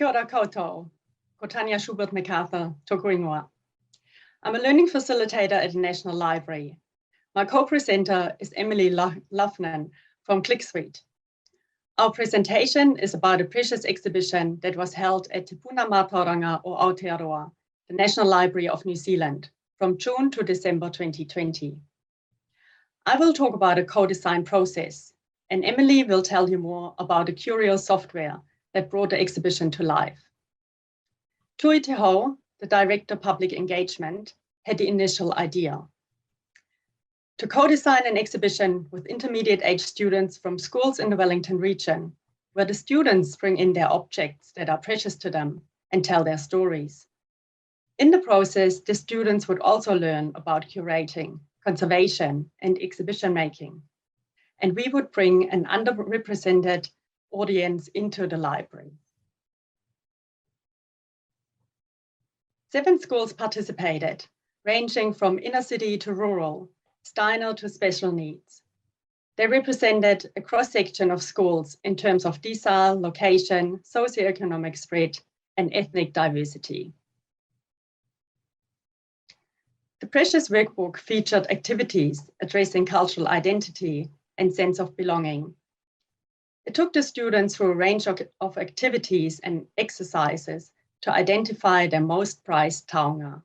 ora koutou, ko Tanya Schubert MacArthur, tōku ingoa. I'm a learning facilitator at the National Library. My co-presenter is Emily Loughnan from ClickSuite. Our presentation is about a precious exhibition that was held at Te Puna Mātauranga o Aotearoa, the National Library of New Zealand, from June to December 2020. I will talk about a co-design process, and Emily will tell you more about the Curio software that brought the exhibition to life. Tui Te Ho, the Director of Public Engagement, had the initial idea to co-design an exhibition with intermediate age students from schools in the Wellington region, where the students bring in their objects that are precious to them and tell their stories. In the process, the students would also learn about curating, conservation, and exhibition making. And we would bring an underrepresented audience into the library. 7 schools participated, ranging from inner city to rural, Steiner to special needs. They represented a cross-section of schools in terms of decile, location, socioeconomic spread, and ethnic diversity. The Precious Workbook featured activities addressing cultural identity and sense of belonging. It took the students through a range of activities and exercises to identify their most prized taonga.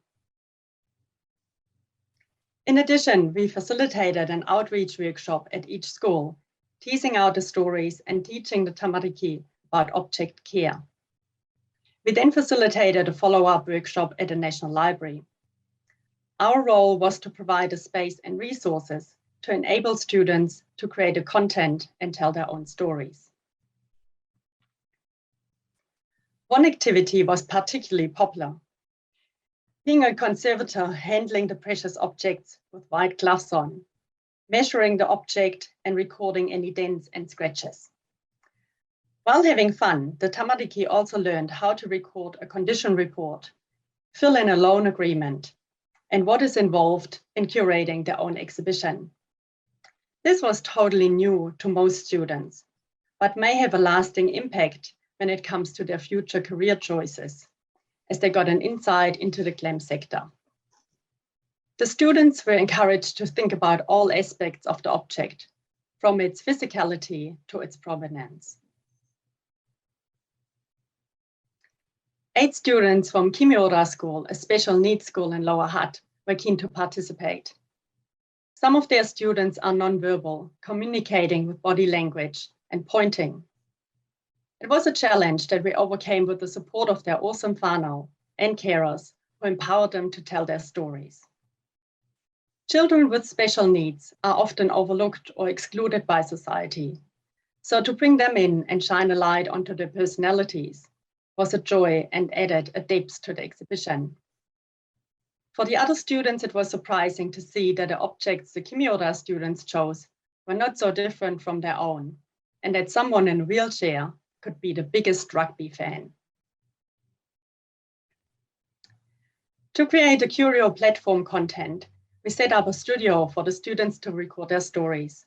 In addition, we facilitated an outreach workshop at each school, teasing out the stories and teaching the tamariki about object care. We then facilitated a follow-up workshop at the National Library. Our role was to provide a space and resources to enable students to create a content and tell their own stories. One activity was particularly popular. Being a conservator handling the precious objects with white gloves on, measuring the object and recording any dents and scratches. While having fun, the tamariki also learned how to record a condition report, fill in a loan agreement, and what is involved in curating their own exhibition. This was totally new to most students, but may have a lasting impact when it comes to their future career choices, as they got an insight into the GLAM sector. The students were encouraged to think about all aspects of the object, from its physicality to its provenance. 8 students from Kimiora School, a special needs school in Lower Hutt, were keen to participate. Some of their students are nonverbal, communicating with body language and pointing. It was a challenge that we overcame with the support of their awesome whānau and carers who empowered them to tell their stories. Children with special needs are often overlooked or excluded by society. So to bring them in and shine a light onto their personalities was a joy and added a depth to the exhibition. For the other students, it was surprising to see that the objects the Kimiora students chose were not so different from their own, and that someone in a wheelchair could be the biggest rugby fan. To create a Curio platform content, we set up a studio for the students to record their stories.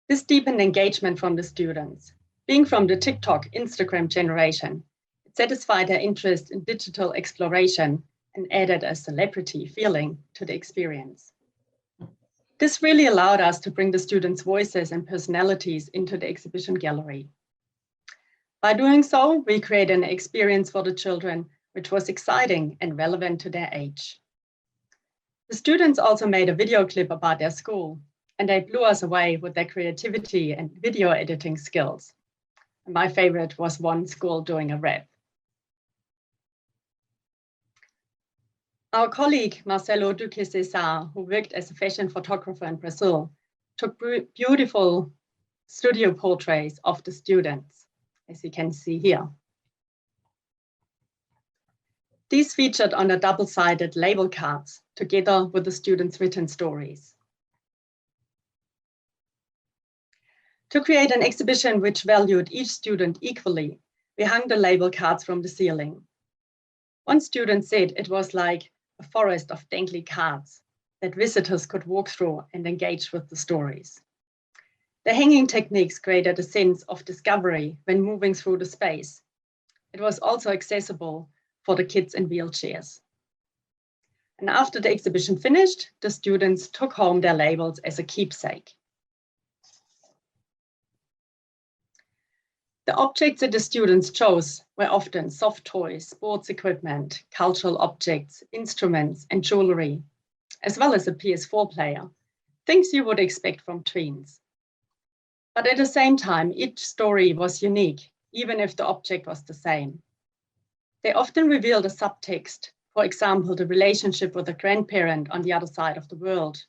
This deepened engagement from the students. Being from the TikTok, Instagram generation, it satisfied their interest in digital exploration and added a celebrity feeling to the experience. This really allowed us to bring the students' voices and personalities into the exhibition gallery. By doing so, we created an experience for the children which was exciting and relevant to their age. The students also made a video clip about their school, and they blew us away with their creativity and video editing skills. And my favorite was one school doing a rap. Our colleague, Marcelo Duque Cesar, who worked as a fashion photographer in Brazil, took beautiful studio portraits of the students, as you can see here. These featured on the double-sided label cards, together with the students' written stories. To create an exhibition which valued each student equally, we hung the label cards from the ceiling. One student said it was like a forest of dangly cards that visitors could walk through and engage with the stories. The hanging techniques created a sense of discovery when moving through the space. it was also accessible for the kids in wheelchairs. And after the exhibition finished, the students took home their labels as a keepsake. The objects that the students chose were often soft toys, sports equipment, cultural objects, instruments, and jewelry, as well as a PS4 player, things you would expect from tweens. But at the same time, each story was unique, even if the object was the same. They often revealed a subtext, for example, the relationship with a grandparent on the other side of the world,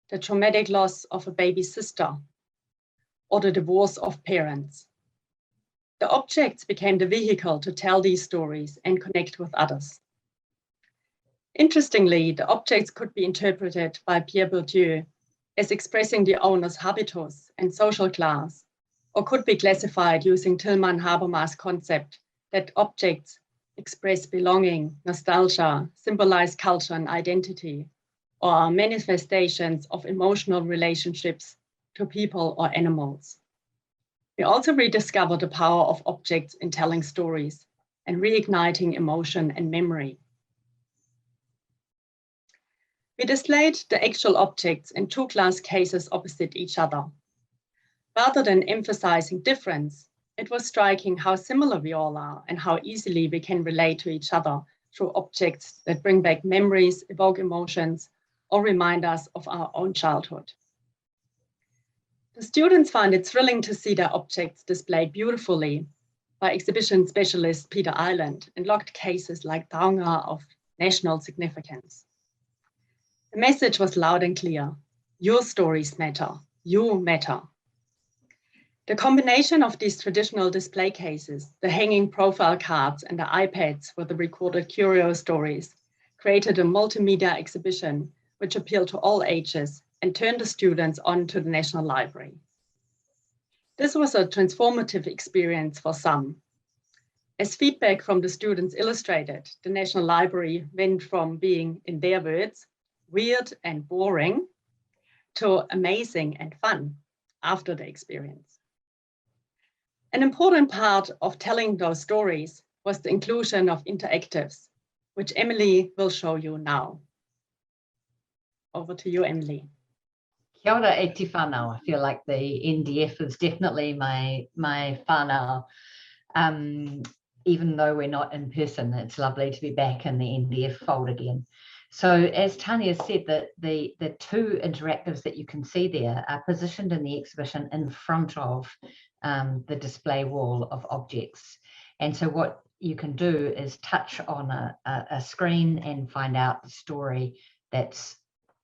the traumatic loss of a baby sister, or the divorce of parents. The objects became the vehicle to tell these stories and connect with others. Interestingly, the objects could be interpreted by Pierre Bourdieu as expressing the owner's habitus and social class, or could be classified using Tilman Habermas' concept that objects express belonging, nostalgia, symbolize culture and identity, or are manifestations of emotional relationships to people or animals. We also rediscover the power of objects in telling stories and reigniting emotion and memory. We displayed the actual objects in two glass cases opposite each other. Rather than emphasizing difference, it was striking how similar we all are and how easily we can relate to each other through objects that bring back memories, evoke emotions, or remind us of our own childhood. The students found it thrilling to see their objects displayed beautifully by exhibition specialist Peter Ireland in locked cases like Taonga of national significance. The message was loud and clear. Your stories matter. You matter. The combination of these traditional display cases, the hanging profile cards, and the iPads with the recorded curio stories created a multimedia exhibition which appealed to all ages and turned the students on to the National Library. This was a transformative experience for some. As feedback from the students illustrated, the National Library went from being, in their words, weird and boring to amazing and fun after the experience. An important part of telling those stories was the inclusion of interactives, which Emily will show you now. Over to you, Emily. Kia ora e te whānau. I feel like the NDF is definitely my whānau. Even though we're not in person, it's lovely to be back in the NDF fold again. So as Tania said, that the two interactives that you can see there are positioned in the exhibition in front of the display wall of objects. And so what you can do is touch on a screen and find out the story that's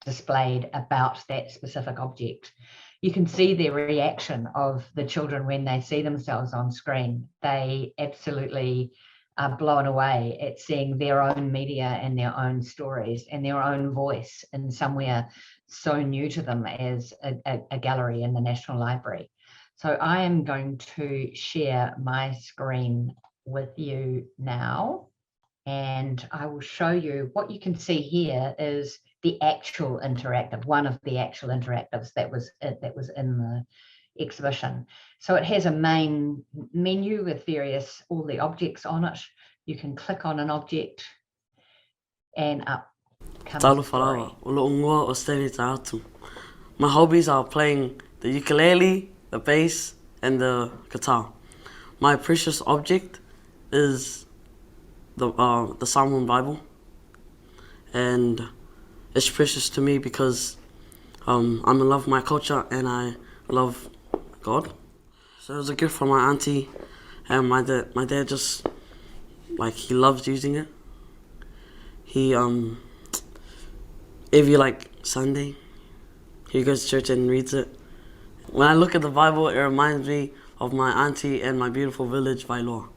displayed about that specific object. You can see the reaction of the children when they see themselves on screen. They absolutely are blown away at seeing their own media and their own stories and their own voice in somewhere so new to them as a gallery in the National Library. So I am going to share my screen with you now, and I will show you what you can see here is the actual interactive, one of the actual interactives that was in the exhibition. So it has a main menu with all the objects on it. You can click on an object and up comes the story. My hobbies are playing the ukulele, the bass, and the guitar. My precious object is the Psalm Bible, and it's precious to me because I'm in love with my culture and I love God. So it was a gift from my auntie, and my dad just, like, he loves using it. He every Sunday he goes to church and reads it. When I look at the Bible, it reminds me of my auntie and my beautiful village, Wailoa.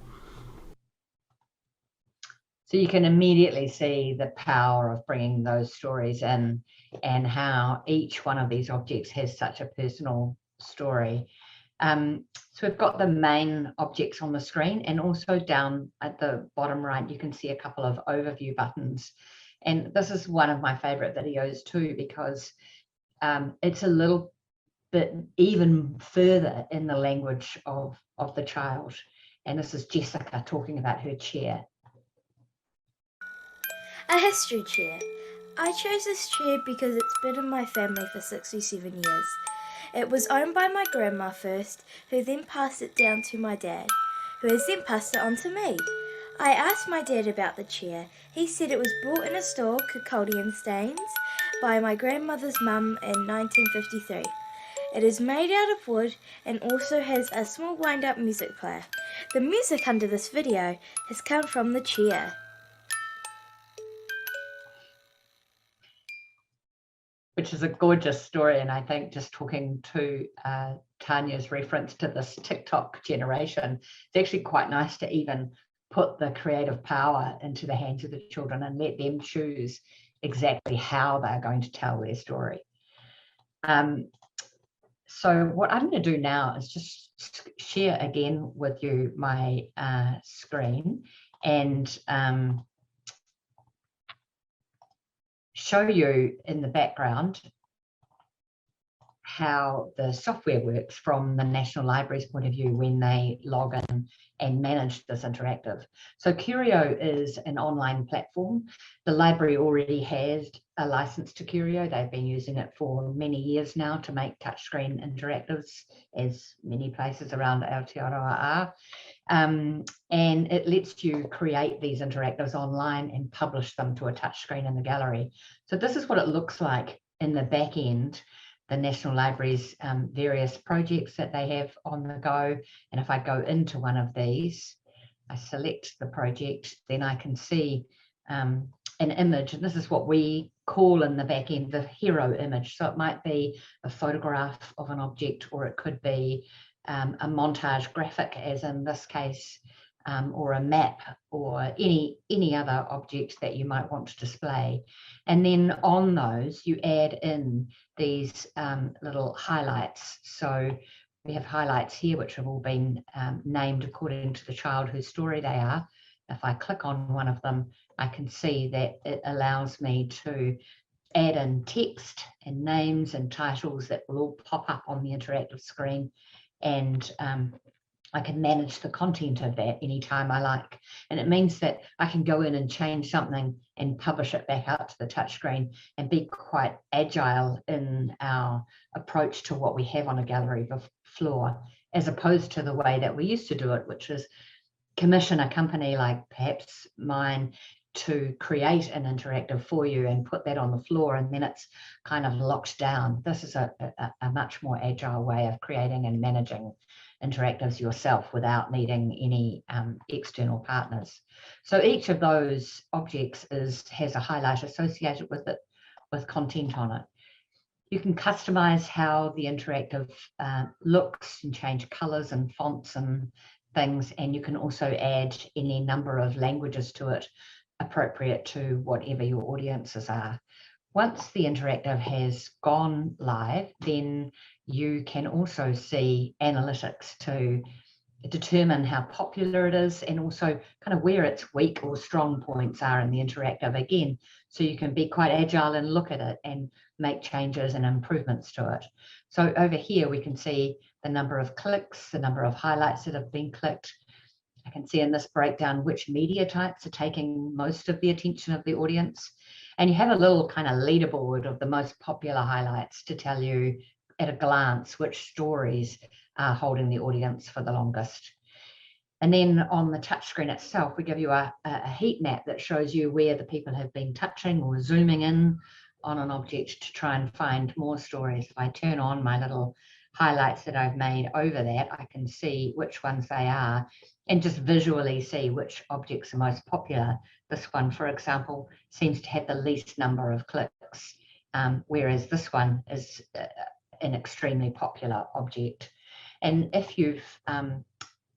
So you can immediately see the power of bringing those stories in and how each one of these objects has such a personal story. So we've got the main objects on the screen, and also down at the bottom right, you can see a couple of overview buttons. And this is one of my favorite videos too, because it's a little bit even further in the language of the child. And this is Jessica talking about her chair. A history chair. I chose this chair because it's been in my family for 67 years. It was owned by my grandma first, who then passed it down to my dad, who has then passed it on to me. I asked my dad about the chair. He said it was bought in a store, Kirkcaldy and Staines, by my grandmother's mum in 1953. It is made out of wood and also has a small wind-up music player. The music under this video has come from the chair. Which is a gorgeous story, and I think just talking to Tanya's reference to this TikTok generation, it's actually quite nice to even put the creative power into the hands of the children and let them choose exactly how they're going to tell their story. So what I'm going to do now is just share again with you my screen and show you in the background how the software works from the National Library's point of view when they log in and manage this interactive. So Curio is an online platform. The library already has a license to Curio. They've been using it for many years now to make touchscreen interactives, as many places around Aotearoa are. And it lets you create these interactives online and publish them to a touchscreen in the gallery. So this is what it looks like in the back end, the National Library's various projects that they have on the go. And if I go into one of these, I select the project, then I can see an image. And this is what we call in the back end the hero image. So it might be a photograph of an object, or it could be a montage graphic, as in this case, or a map, or any other object that you might want to display. And then on those, you add in these little highlights. So we have highlights here, which have all been named according to the child whose story they are. If I click on one of them, I can see that it allows me to add in text and names and titles that will all pop up on the interactive screen. And I can manage the content of that anytime I like. And it means that I can go in and change something and publish it back out to the touchscreen and be quite agile in our approach to what we have on a gallery floor, as opposed to the way that we used to do it, which is commission a company like perhaps mine to create an interactive for you and put that on the floor, and then it's kind of locked down. This is a much more agile way of creating and managing interactives yourself without needing any external partners. So each of those objects has a highlight associated with it, with content on it. You can customize how the interactive looks and change colors and fonts and things, and you can also add any number of languages to it appropriate to whatever your audiences are. Once the interactive has gone live, then you can also see analytics to determine how popular it is, and also kind of where its weak or strong points are in the interactive again. So you can be quite agile and look at it and make changes and improvements to it. So over here, we can see the number of clicks, the number of highlights that have been clicked. I can see in this breakdown which media types are taking most of the attention of the audience. And you have a little kind of leaderboard of the most popular highlights to tell you at a glance which stories are holding the audience for the longest. And then on the touchscreen itself, we give you a heat map that shows you where the people have been touching or zooming in on an object to try and find more stories. If I turn on my little highlights that I've made over that, I can see which ones they are and just visually see which objects are most popular. This one, for example, seems to have the least number of clicks, whereas this one is an extremely popular object. And if you've,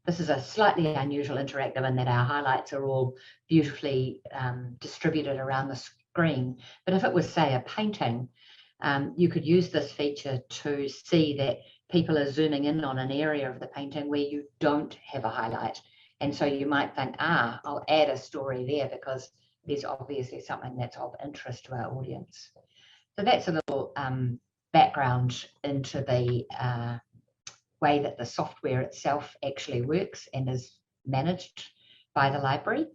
this is a slightly unusual interactive in that our highlights are all beautifully distributed around the screen. But if it was, say, a painting, you could use this feature to see that people are zooming in on an area of the painting where you don't have a highlight. And so you might think, I'll add a story there because there's obviously something that's of interest to our audience. So that's a little background into the way that the software itself actually works and is managed by the library.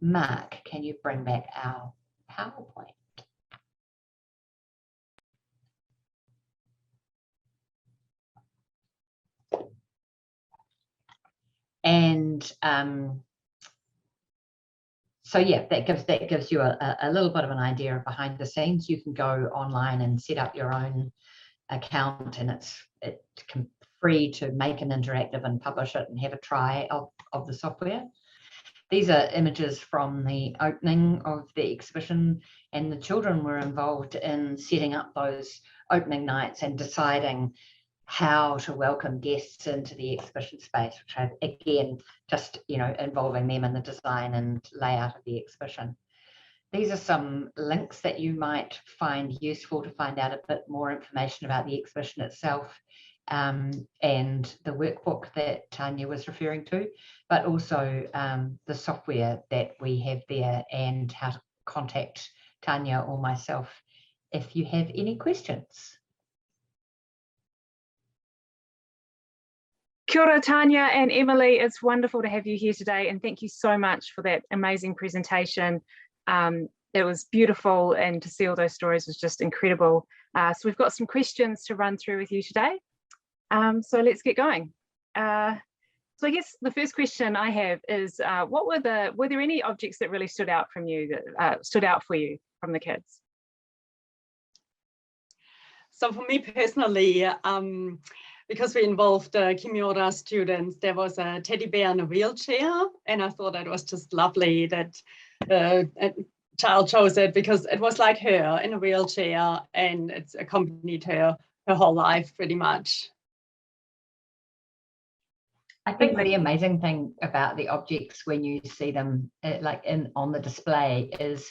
Mark, can you bring back our PowerPoint? And so yeah, that gives you a little bit of an idea of behind the scenes. You can go online and set up your own account, and it's free to make an interactive and publish it and have a try of the software. These are images from the opening of the exhibition, and the children were involved in setting up those opening nights and deciding how to welcome guests into the exhibition space, which again, just, you know, involving them in the design and layout of the exhibition. These are some links that you might find useful to find out a bit more information about the exhibition itself, and the workbook that Tanya was referring to, but also the software that we have there, and how to contact Tanya or myself if you have any questions. Kia ora, Tanya and Emily. It's wonderful to have you here today, and thank you so much for that amazing presentation. It was beautiful, and to see all those stories was just incredible. So we've got some questions to run through with you today. So let's get going. So I guess the first question I have is, were there any objects that really stood out from you, that stood out for you from the kids? So for me personally, because we involved Kimiora students, there was a teddy bear in a wheelchair, and I thought it was just lovely that a child chose it, because it was like her in a wheelchair, and it's accompanied her whole life pretty much. I think the amazing thing about the objects when you see them on the display is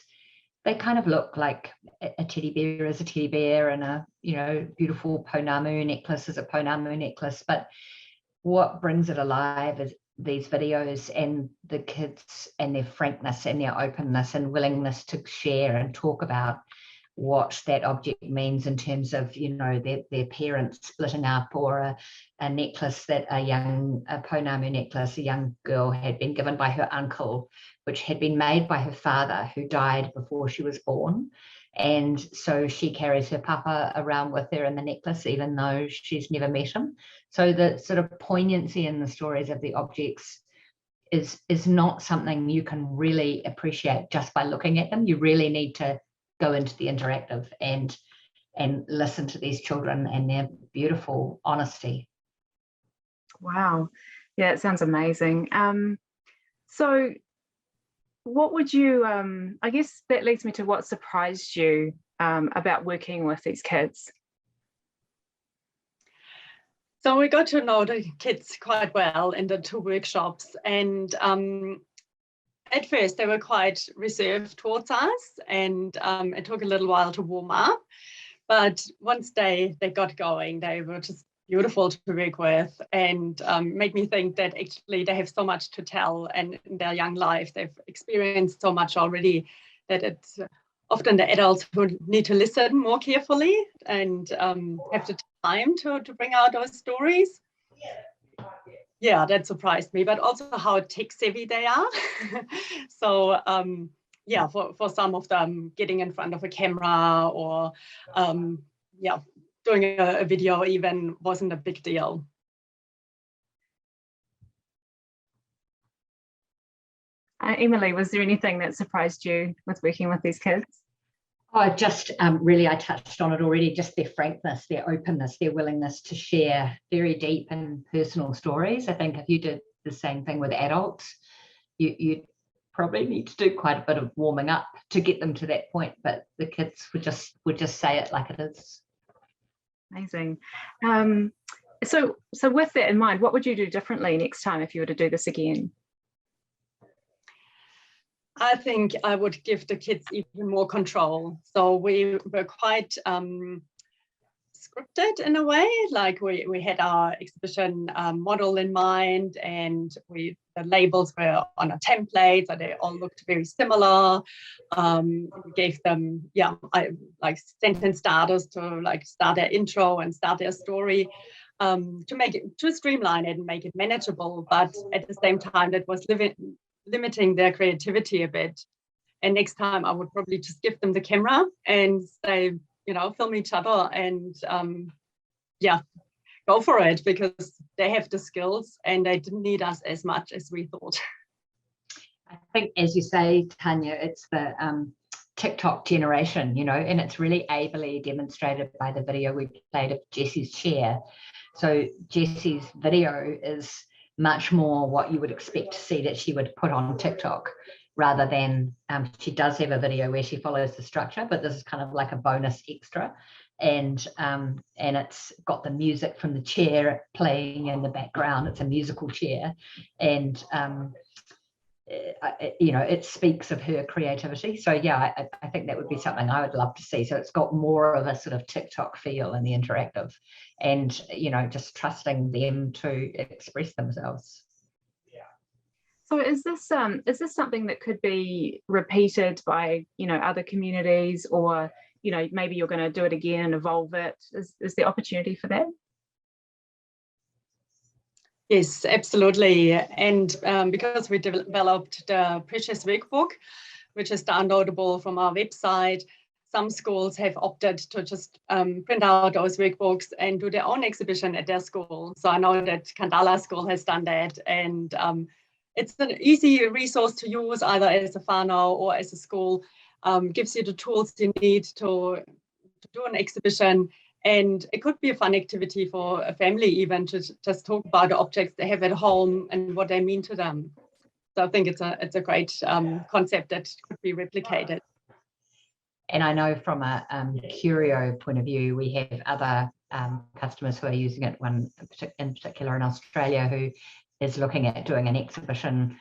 they kind of look like a teddy bear is a teddy bear, and a, you know, beautiful pounamu necklace is a pounamu necklace. But what brings it alive is these videos and the kids and their frankness and their openness and willingness to share and talk about what that object means in terms of, you know, their parents splitting up, or a necklace that a pounamu necklace a young girl had been given by her uncle, which had been made by her father, who died before she was born. And so she carries her papa around with her in the necklace, even though she's never met him. So the sort of poignancy in the stories of the objects is not something you can really appreciate just by looking at them. You really need to go into the interactive and listen to these children and their beautiful honesty. Wow, yeah, it sounds amazing. So what would you, I guess that leads me to what surprised you about working with these kids? So we got to know the kids quite well in the 2 workshops, and at first they were quite reserved towards us, and it took a little while to warm up. But once they got going, they were just beautiful to work with, and made me think that actually they have so much to tell, and in their young life they've experienced so much already, that it's often the adults who need to listen more carefully and have the time to bring out those stories. Yeah, that surprised me, but also how tech savvy they are. So yeah, for some of them, getting in front of a camera or yeah, doing a video even wasn't a big deal. Emily, was there anything that surprised you with working with these kids? Oh, just really, I touched on it already, just their frankness, their openness, their willingness to share very deep and personal stories. I think if you did the same thing with adults, you probably need to do quite a bit of warming up to get them to that point, but the kids would just say it like it is. Amazing. So with that in mind, what would you do differently next time if you were to do this again? I think I would give the kids even more control. So we were quite scripted in a way, like we had our exhibition model in mind, and the labels were on a template, so they all looked very similar. We gave them, like sentence starters to like start their intro and start their story. to streamline it and make it manageable, but at the same time that was limiting their creativity a bit. And next time I would probably just give them the camera and say, film each other and go for it, because they have the skills and they didn't need us as much as we thought. I think, as you say, Tanya, it's the TikTok generation, and it's really ably demonstrated by the video we played of Jessie's chair. So Jessie's video is much more what you would expect to see that she would put on TikTok, rather than she does have a video where she follows the structure, but this is kind of like a bonus extra. And it's got the music from the chair playing in the background. It's a musical chair, and it speaks of her creativity. So yeah, I think that would be something I would love to see. So it's got more of a sort of TikTok feel in the interactive, and just trusting them to express themselves. So is this something that could be repeated by other communities, or maybe you're going to do it again and evolve it? Is there opportunity for that? Yes, absolutely. And because we developed the Precious Workbook, which is downloadable from our website, some schools have opted to just print out those workbooks and do their own exhibition at their school. So I know that Kandala School has done that, and it's an easy resource to use either as a whānau or as a school. Gives you the tools you need to do an exhibition, and it could be a fun activity for a family even to just talk about the objects they have at home and what they mean to them. So I think it's a great concept that could be replicated. And I know from a Curio point of view, we have other customers who are using it, one in particular in Australia who is looking at doing an exhibition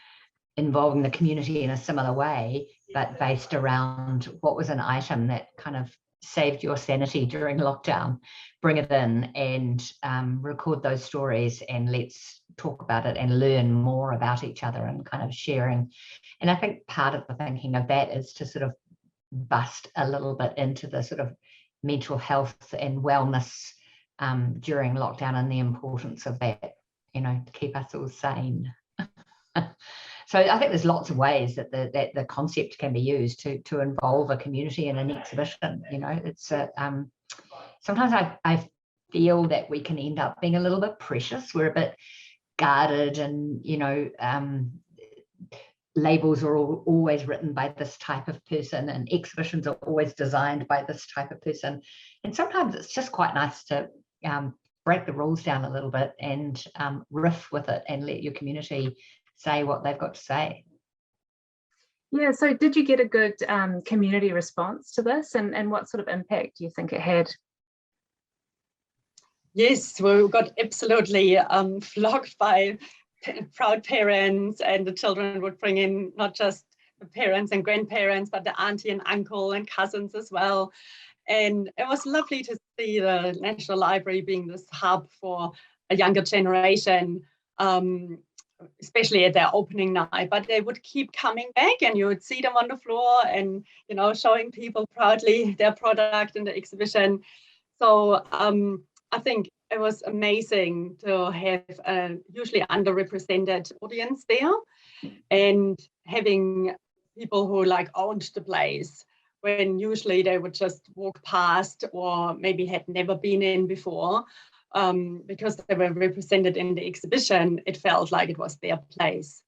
involving the community in a similar way, but based around what was an item that kind of saved your sanity during lockdown. Bring it in and record those stories, and let's talk about it and learn more about each other and kind of sharing. And I think part of the thinking of that is to sort of bust a little bit into the sort of mental health and wellness during lockdown, and the importance of that, to keep us all sane. So I think there's lots of ways that the concept can be used to involve a community in an exhibition. It's sometimes I feel that we can end up being a little bit precious. We're a bit guarded, and labels are always written by this type of person, and exhibitions are always designed by this type of person. And sometimes it's just quite nice to break the rules down a little bit and riff with it and let your community say what they've got to say. Yeah, so did you get a good community response to this, and what sort of impact do you think it had? Yes, we got absolutely flocked by proud parents, and the children would bring in not just the parents and grandparents, but the auntie and uncle and cousins as well. And it was lovely to see the National Library being this hub for a younger generation, especially at their opening night. But they would keep coming back, and you would see them on the floor and, showing people proudly their product in the exhibition. So I think it was amazing to have a usually underrepresented audience there, and having people who owned the place, when usually they would just walk past or maybe had never been in before. Because they were represented in the exhibition, it felt like it was their place.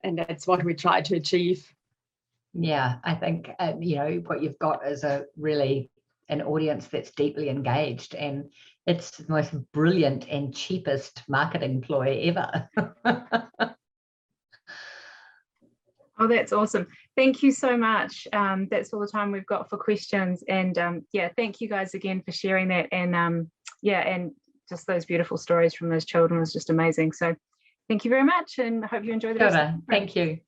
And that's what we try to achieve. Yeah, I think, what you've got is an audience that's deeply engaged, and it's the most brilliant and cheapest marketing ploy ever. Oh, that's awesome. Thank you so much. That's all the time we've got for questions. And thank you guys again for sharing that. And and just those beautiful stories from those children was just amazing. So thank you very much, and I hope you enjoy the rest. Thank you.